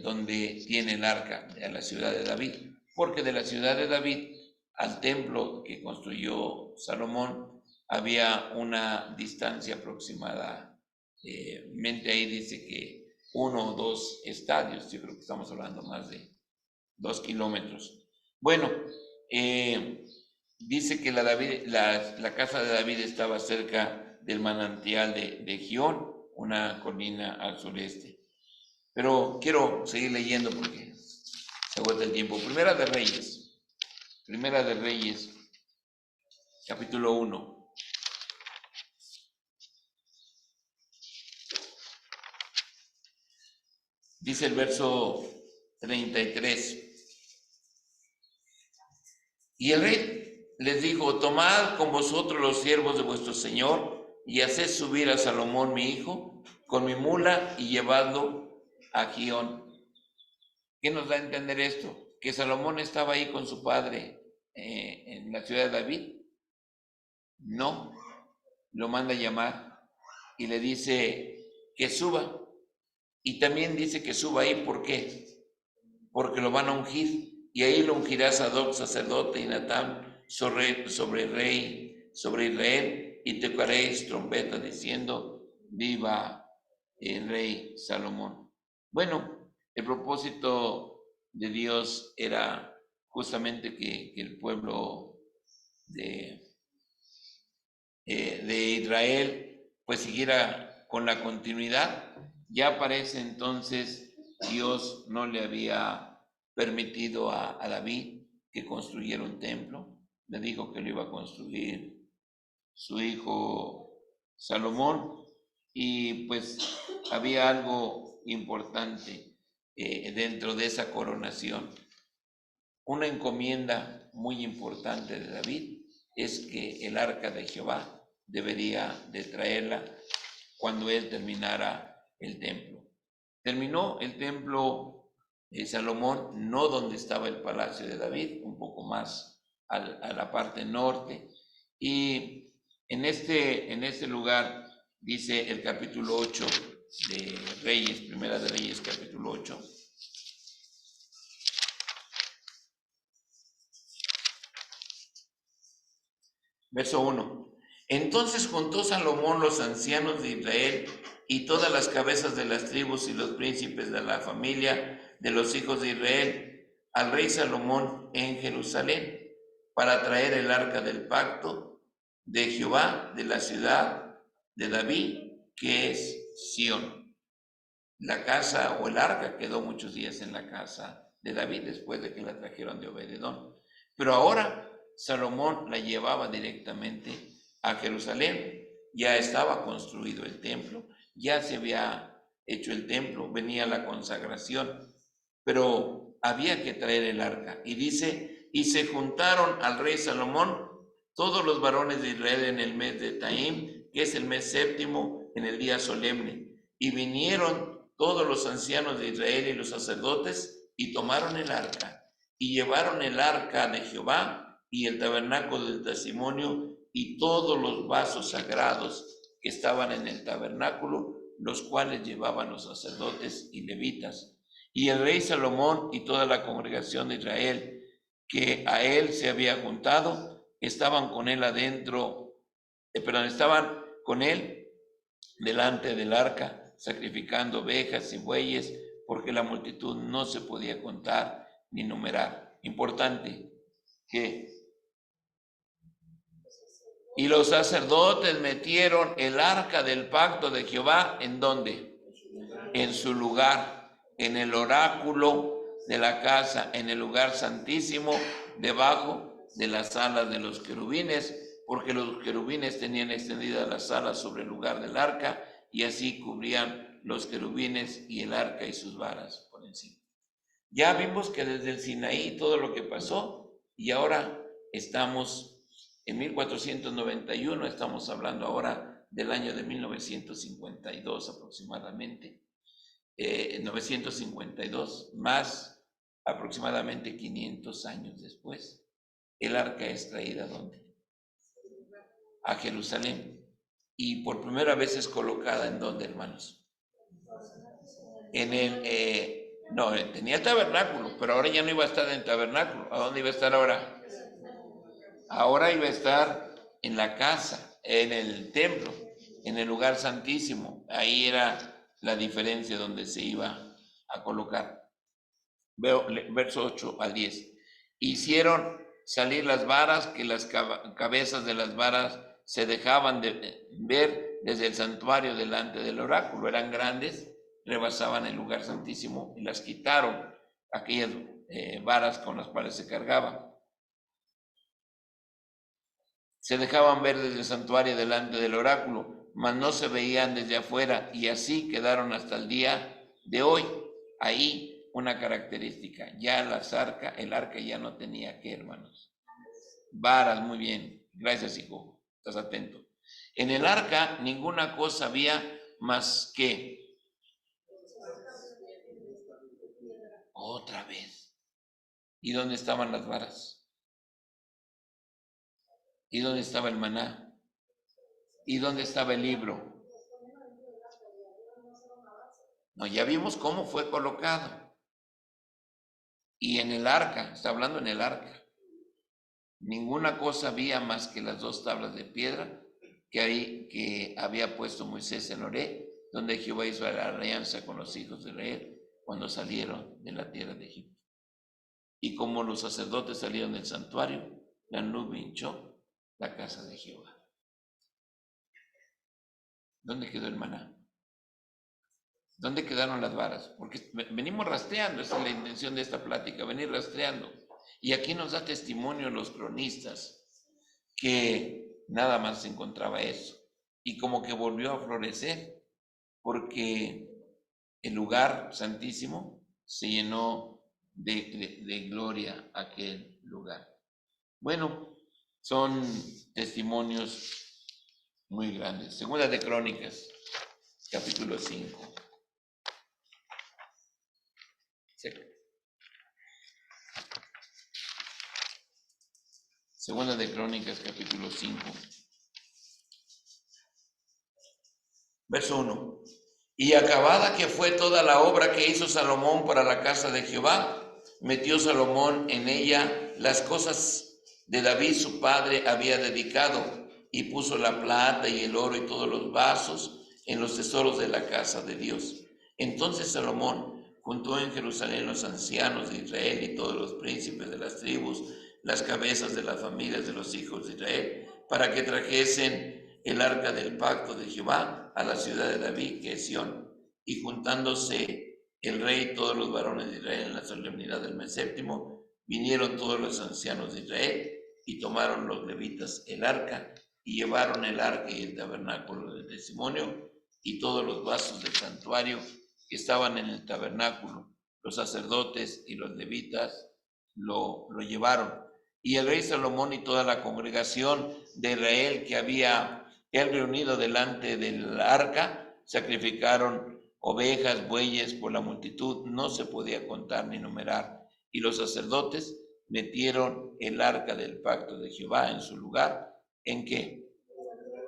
donde tiene el arca, a la ciudad de David, porque de la ciudad de David al templo que construyó Salomón había una distancia aproximada, ahí dice que 1 o 2 estadios, yo creo que estamos hablando más de 2 kilómetros. Bueno, dice que la casa de David estaba cerca del manantial de Gihón, una colina al sureste. Pero quiero seguir leyendo porque se agota el tiempo. Primera de Reyes, capítulo 1. Dice el verso 33. Y el rey les dijo: tomad con vosotros los siervos de vuestro señor y haced subir a Salomón mi hijo con mi mula y llevadlo a Gihón. ¿Qué nos da a entender esto? Que Salomón estaba ahí con su padre en la ciudad de David. No, lo manda a llamar y le dice que suba. Y también dice que suba ahí, ¿por qué? Porque lo van a ungir. Y ahí lo ungirá Sadoc, sacerdote, y Natán sobre Israel, y tocaréis trompeta diciendo: viva el rey Salomón. Bueno, el propósito de Dios era justamente que el pueblo de Israel pues siguiera con la continuidad. Ya parece entonces Dios no le había permitido a David que construyera un templo. Le dijo que lo iba a construir su hijo Salomón, y pues había algo importante dentro de esa coronación. Una encomienda muy importante de David es que el arca de Jehová debería de traerla cuando él terminara el templo. Terminó el templo Salomón, no donde estaba el palacio de David, un poco más a la parte norte. Y en este lugar, dice el capítulo 8 de Reyes, Primera de Reyes, capítulo 8. Verso 1. Entonces juntó Salomón los ancianos de Israel y todas las cabezas de las tribus y los príncipes de la familia de los hijos de Israel al rey Salomón en Jerusalén para traer el arca del pacto de Jehová de la ciudad de David, que es Sión. La casa o el arca quedó muchos días en la casa de David después de que la trajeron de Obed-edom. Pero ahora Salomón la llevaba directamente a Jerusalén. Ya estaba construido el templo, ya se había hecho el templo, venía la consagración, pero había que traer el arca. Y dice: y se juntaron al rey Salomón todos los varones de Israel en el mes de Taim, que es el mes séptimo, en el día solemne. Y vinieron todos los ancianos de Israel y los sacerdotes y tomaron el arca y llevaron el arca de Jehová y el tabernáculo del testimonio y todos los vasos sagrados que estaban en el tabernáculo, los cuales llevaban los sacerdotes y levitas. Y el rey Salomón y toda la congregación de Israel, que a él se había juntado, estaban con él estaban con él delante del arca, sacrificando ovejas y bueyes, porque la multitud no se podía contar ni numerar. Importante que y los sacerdotes metieron el arca del pacto de Jehová, ¿en dónde? En su lugar, en el oráculo de la casa, en el lugar santísimo, debajo de las alas de los querubines, porque los querubines tenían extendidas las alas sobre el lugar del arca, y así cubrían los querubines y el arca y sus varas por encima. Ya vimos que desde el Sinaí todo lo que pasó, y ahora estamos en 1491, estamos hablando ahora del año de 1952 aproximadamente, 952, más aproximadamente 500 años después, el arca es traída ¿a dónde? A Jerusalén. Y por primera vez es colocada ¿en dónde, hermanos? En el, no, tenía el tabernáculo, pero ahora ya no iba a estar en el tabernáculo. ¿A dónde iba a estar ahora? Ahora iba a estar en la casa, en el templo, en el lugar santísimo. Ahí era la diferencia donde se iba a colocar. Veo verso 8 al 10. Hicieron salir las varas, que las cabezas de las varas se dejaban de ver desde el santuario delante del oráculo. Eran grandes, rebasaban el lugar santísimo y las quitaron, aquellas varas con las cuales se cargaban. Se dejaban ver desde el santuario delante del oráculo, mas no se veían desde afuera, y así quedaron hasta el día de hoy. Ahí una característica, ya el arca ya no tenía ¿qué, hermanos? Varas, muy bien, gracias hijo, estás atento. En el arca ninguna cosa había más que otra vez. ¿Y dónde estaban las varas? ¿Y dónde estaba el maná? ¿Y dónde estaba el libro? No, ya vimos cómo fue colocado. Y en el arca, está hablando en el arca, ninguna cosa había más que las 2 tablas de piedra que había puesto Moisés en Horeb, donde Jehová hizo la alianza con los hijos de Israel cuando salieron de la tierra de Egipto. Y como los sacerdotes salieron del santuario, la nube hinchó la casa de Jehová. ¿Dónde quedó el maná? ¿Dónde quedaron las varas? Porque venimos rastreando, esa es la intención de esta plática, venir rastreando. Y aquí nos da testimonio los cronistas que nada más se encontraba eso. Y como que volvió a florecer, porque el lugar santísimo se llenó de gloria aquel lugar. Bueno, son testimonios muy grandes. Segunda de Crónicas, capítulo 5. Segunda de Crónicas, capítulo 5. Verso 1. Y acabada que fue toda la obra que hizo Salomón para la casa de Jehová, metió Salomón en ella las cosas de David su padre había dedicado, y puso la plata y el oro y todos los vasos en los tesoros de la casa de Dios. Entonces Salomón juntó en Jerusalén los ancianos de Israel y todos los príncipes de las tribus, las cabezas de las familias de los hijos de Israel, para que trajesen el arca del pacto de Jehová a la ciudad de David, que es Sión. Y juntándose el rey y todos los varones de Israel en la solemnidad del mes séptimo, vinieron todos los ancianos de Israel y tomaron los levitas el arca y llevaron el arca y el tabernáculo del testimonio y todos los vasos del santuario que estaban en el tabernáculo. Los sacerdotes y los levitas lo llevaron. Y el rey Salomón y toda la congregación de Israel que había él reunido delante del arca, sacrificaron ovejas, bueyes por la multitud, no se podía contar ni numerar. Y los sacerdotes metieron el arca del pacto de Jehová en su lugar, ¿En qué?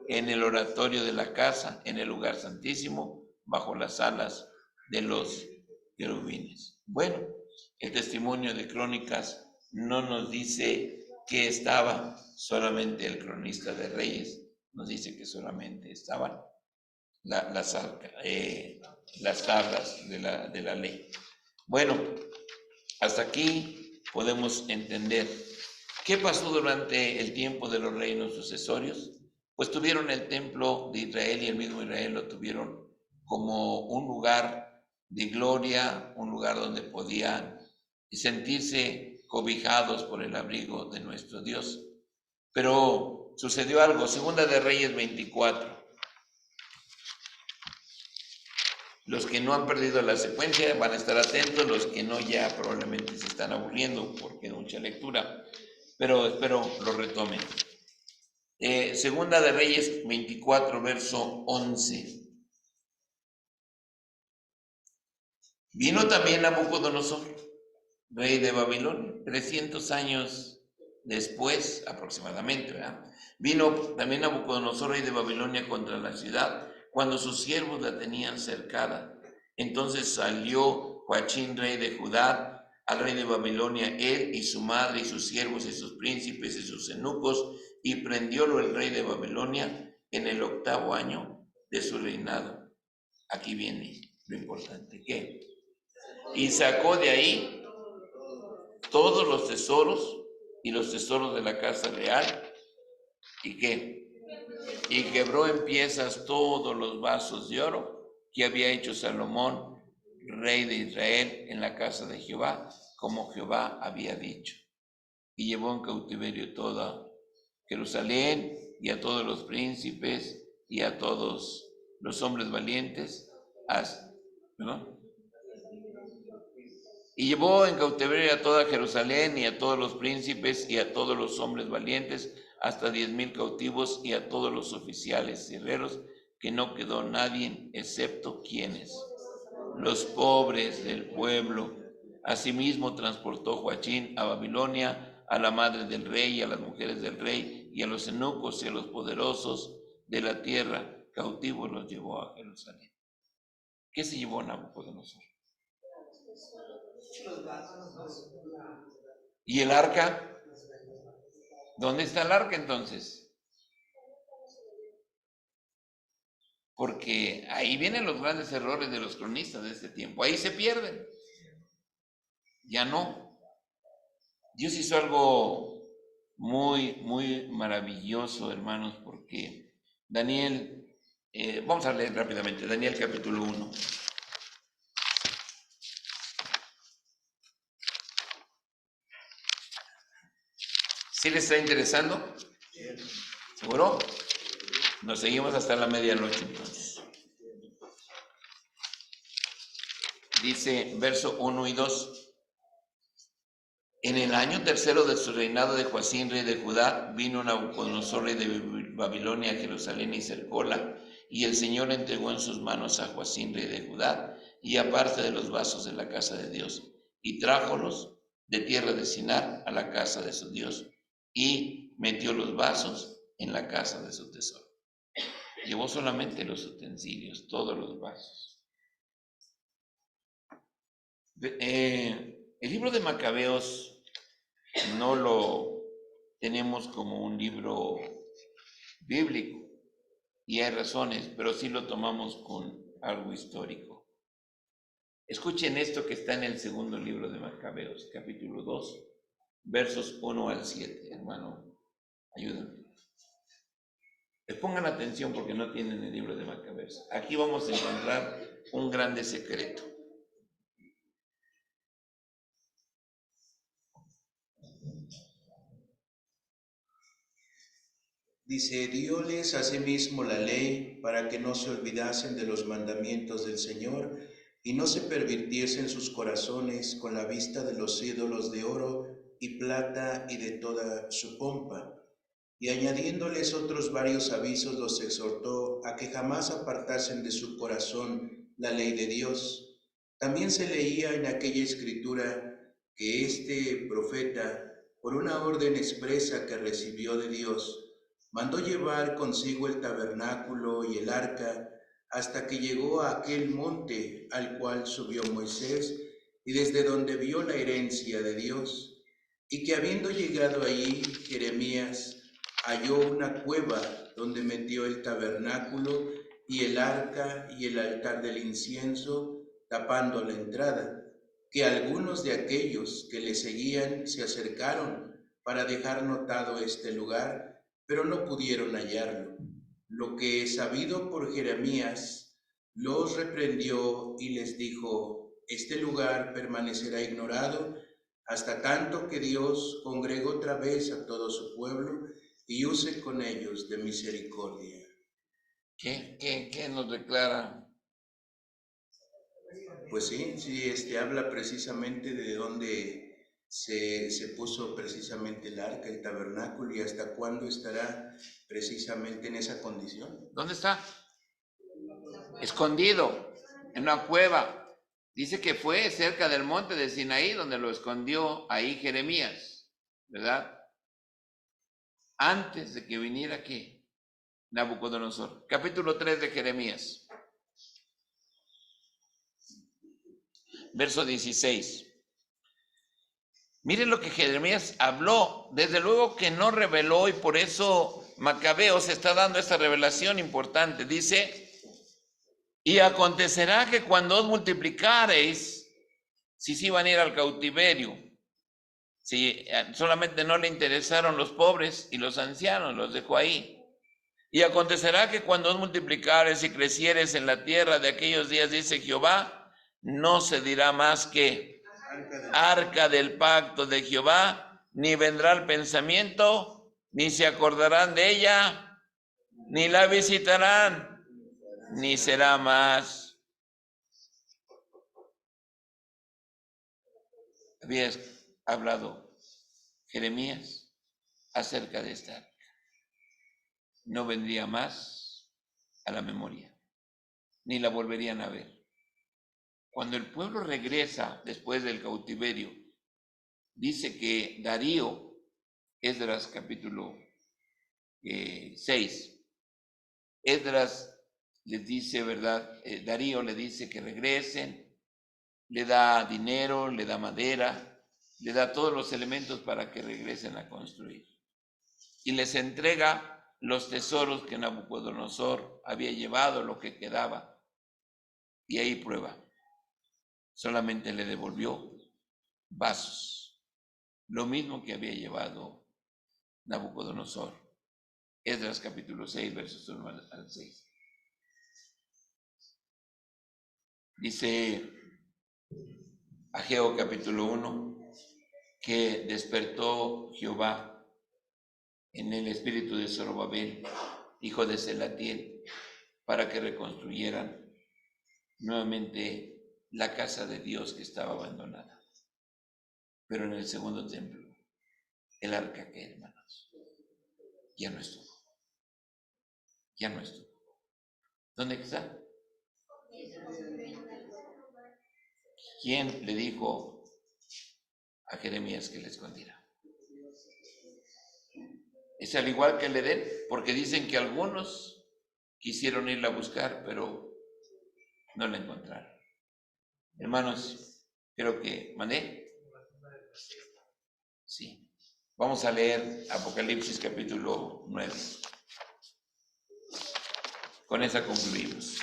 En el oratorio de la casa, en el lugar santísimo, bajo las alas de los querubines. Bueno, el testimonio de Crónicas no nos dice que estaba solamente el cronista de Reyes, nos dice que solamente estaban las tablas de la ley. Bueno, hasta aquí podemos entender qué pasó durante el tiempo de los reinos sucesorios. Pues tuvieron el templo de Israel y el mismo Israel lo tuvieron como un lugar de gloria, un lugar donde podían sentirse cobijados por el abrigo de nuestro Dios. Pero sucedió algo, Segunda de Reyes 24. Los que no han perdido la secuencia van a estar atentos, los que no ya probablemente se están aburriendo porque hay mucha lectura, pero espero lo retomen. Segunda de Reyes 24, verso 11. Vino también Nabucodonosor, rey de Babilonia, 300 años después aproximadamente, ¿verdad? Vino también Nabucodonosor, rey de Babilonia, contra la ciudad, cuando sus siervos la tenían cercada. Entonces salió Joachín, rey de Judá, al rey de Babilonia, él y su madre y sus siervos y sus príncipes y sus eunucos, y prendiólo el rey de Babilonia en el 8º año de su reinado. Aquí viene lo importante, ¿qué? Y sacó de ahí todos los tesoros y los tesoros de la casa real, ¿y qué? Y quebró en piezas todos los vasos de oro que había hecho Salomón, rey de Israel, en la casa de Jehová, como Jehová había dicho. Y llevó en cautiverio toda Jerusalén y a todos los príncipes y a todos los hombres valientes, ¿no? Y llevó en cautiverio a toda Jerusalén y a todos los príncipes y a todos los hombres valientes, hasta 10,000 cautivos, y a todos los oficiales y herreros, que no quedó nadie, excepto quienes, los pobres del pueblo. Asimismo transportó Joachín a Babilonia a la madre del rey y a las mujeres del rey y a los eunucos y a los poderosos de la tierra, cautivos los llevó a Jerusalén. ¿Qué se llevó Nabucodonosor? ¿Y el arca? ¿Dónde está el arca entonces? Porque ahí vienen los grandes errores de los cronistas de este tiempo. Ahí se pierden. Ya no. Dios hizo algo muy, muy maravilloso, hermanos, porque Daniel, vamos a leer rápidamente, Daniel capítulo 1. ¿Sí les está interesando? ¿Seguro? Nos seguimos hasta la medianoche entonces. Dice verso 1 y 2. En el año 3º de su reinado de Joacín, rey de Judá, vino Nabucodonosor, rey de Babilonia, a Jerusalén y cercóla, y el Señor entregó en sus manos a Joacín, rey de Judá, y aparte de los vasos de la casa de Dios, y trájolos de tierra de Sinar a la casa de su Dios, y metió los vasos en la casa de su tesoro. Llevó solamente los utensilios, todos los vasos. El libro de Macabeos no lo tenemos como un libro bíblico, y hay razones, pero sí lo tomamos con algo histórico. Escuchen esto que está en el segundo libro de Macabeos, capítulo 2, versos 1 al 7, hermano, ayúdenme. Les pongan atención porque no tienen el libro de Macabeos. Aquí vamos a encontrar un grande secreto.
Dice, dióles asimismo la ley para que no se olvidasen de los mandamientos del Señor y no se pervirtiesen sus corazones con la vista de los ídolos de oro y plata y de toda su pompa. Y añadiéndoles otros varios avisos, los exhortó a que jamás apartasen de su corazón la ley de Dios. También se leía en aquella escritura que este profeta, por una orden expresa que recibió de Dios, Mandó llevar consigo el tabernáculo y el arca hasta que llegó a aquel monte al cual subió Moisés y desde donde vio la herencia de Dios, y que habiendo llegado allí, Jeremías halló una cueva donde metió el tabernáculo y el arca y el altar del incienso, tapando la entrada, que algunos de aquellos que le seguían se acercaron para dejar notado este lugar, pero no pudieron hallarlo. Lo que sabido por Jeremías, los reprendió y les dijo: este lugar permanecerá ignorado hasta tanto que Dios congregue otra vez a todo su pueblo y use con ellos de misericordia.
¿Qué nos declara?
Pues sí, habla precisamente de dónde se puso precisamente el arca, el tabernáculo, y hasta cuándo estará precisamente en esa condición.
¿Dónde está? Escondido, en una cueva. Dice que fue cerca del monte de Sinaí donde lo escondió ahí Jeremías, ¿verdad? Antes de que viniera aquí Nabucodonosor. Capítulo 3 de Jeremías. Verso 16. Miren lo que Jeremías habló. Desde luego que no reveló, y por eso Macabeos está dando esta revelación importante. Dice: y acontecerá que cuando os multiplicareis, si sí van a ir al cautiverio, si solamente no le interesaron los pobres y los ancianos, los dejó ahí. Y acontecerá que cuando os multiplicareis y creciereis en la tierra de aquellos días, dice Jehová, no se dirá más que arca del pacto de Jehová, ni vendrá el pensamiento, ni se acordarán de ella, ni la visitarán, ni será más. Había hablado Jeremías acerca de esta arca. No vendría más a la memoria, ni la volverían a ver. Cuando el pueblo regresa después del cautiverio, dice que Darío, Esdras capítulo 6, Esdras les dice, ¿verdad? Darío le dice que regresen, le da dinero, le da madera, le da todos los elementos para que regresen a construir. Y les entrega los tesoros que Nabucodonosor había llevado, lo que quedaba. Y ahí prueba. Solamente le devolvió vasos, lo mismo que había llevado Nabucodonosor. Esdras capítulo 6, versos 1 al 6. Dice Ageo capítulo 1 que despertó Jehová en el espíritu de Zorobabel, hijo de Selatiel, para que reconstruyeran nuevamente la casa de Dios que estaba abandonada. Pero en el segundo templo, el arca, que hermanos, ya no estuvo. Ya no estuvo. ¿Dónde está? ¿Quién le dijo a Jeremías que le escondiera? Es al igual que el Edén, porque dicen que algunos quisieron irla a buscar, pero no la encontraron. Hermanos, creo que mandé. Sí. Vamos a leer Apocalipsis capítulo 9. Con esa concluimos.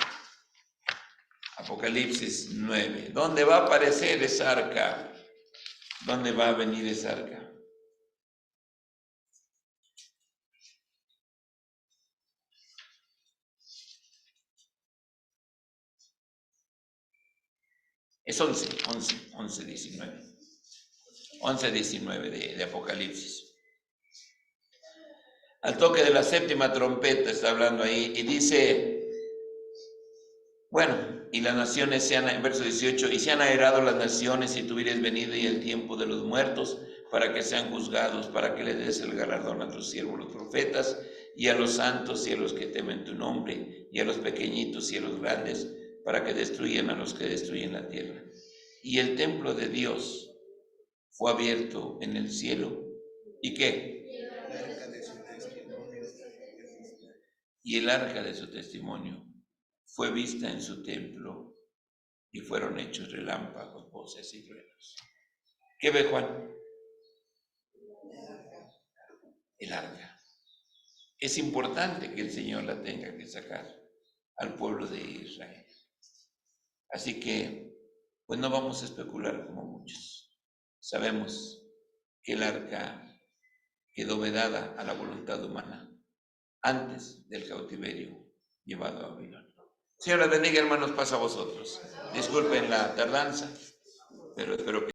Apocalipsis 9. ¿Dónde va a aparecer esa arca? ¿Dónde va a venir esa arca? Es 19 de Apocalipsis. Al toque de la séptima trompeta está hablando ahí y dice, bueno, y las naciones se han, en verso 18, y se han airado las naciones si tuvieres venido y el tiempo de los muertos para que sean juzgados, para que le des el galardón a tus siervos los profetas y a los santos y a los que temen tu nombre y a los pequeñitos y a los grandes, para que destruyan a los que destruyen la tierra. Y el templo de Dios fue abierto en el cielo. ¿Y qué? y el arca de su testimonio fue vista en su templo y fueron hechos relámpagos, voces y truenos. ¿Qué ve Juan? El arca. Es importante que el Señor la tenga que sacar al pueblo de Israel. Así que, pues no vamos a especular como muchos. Sabemos que el arca quedó vedada a la voluntad humana antes del cautiverio llevado a Babilonia. Señor les bendiga, hermanos, paz a vosotros. Disculpen la tardanza, pero espero que